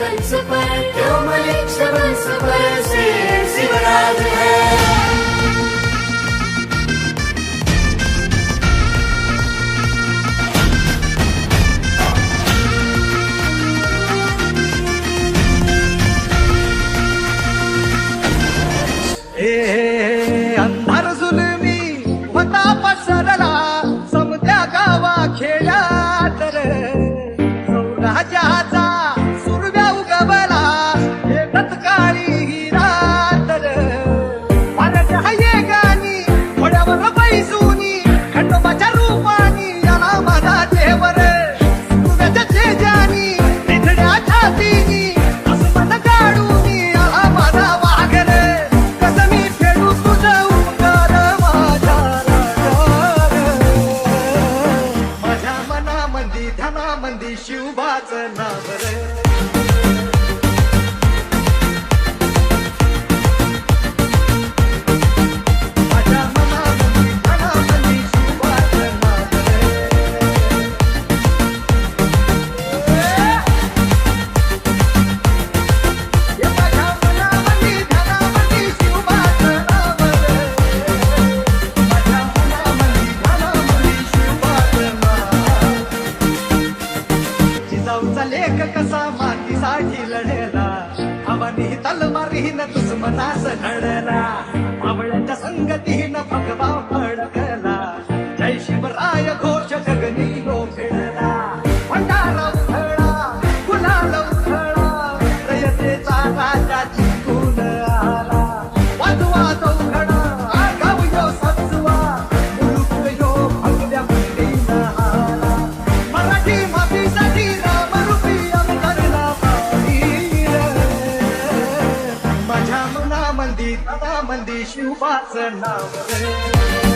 कंस पर क्यों मलिक्ष वंश पर से शिवराज है। अंधार जुलमी होता पसरला समद्या गावा खेड्यात रे सौराज्याचा सुरव्या उगवला एकच काळी ही रात रे पाण्याच्या हये गाणी घोड्यावर बैसूनी खंडोबाच्या रूपानी याला माझा देव रे सुरव्याच्या तेजानी निधड्या छातीनी असं मन काढूनी याला माझा वाघ रे कसं मी फेडू तुझं उपकार माझ्या माझ्या मनामंदी ध्यानामंदी शिवबाचं नाव रे माझ्या मनामंदी ध्यानामंदी शिवबाचं नाव रे माझ्या मनामंदी ध्यानामंदी शिवबाचं नाव रे माझ्या मनामंदी ध्यानामंदी शिवबाचं नाव जिजाऊचा लेख कसा मातीसाठी लढला आवानी तलवारीनं दुश्मनास लढला आवळ्याच्या संगतीनं भगवा फडकला जय शिवराय घोष गगनी लोंबेला भंडारा उधळा गुलाल उधळा रयतेचा राजा जिंकून आला वाजवा चौघडा आगाव यो सजवा मुलुक यो भगव्या मुलीनं आला मराठी मातीसाठी रामरूपी अवतरला वीर माझ्या मनामंदी तनामंदी शिवबाचं नाव रे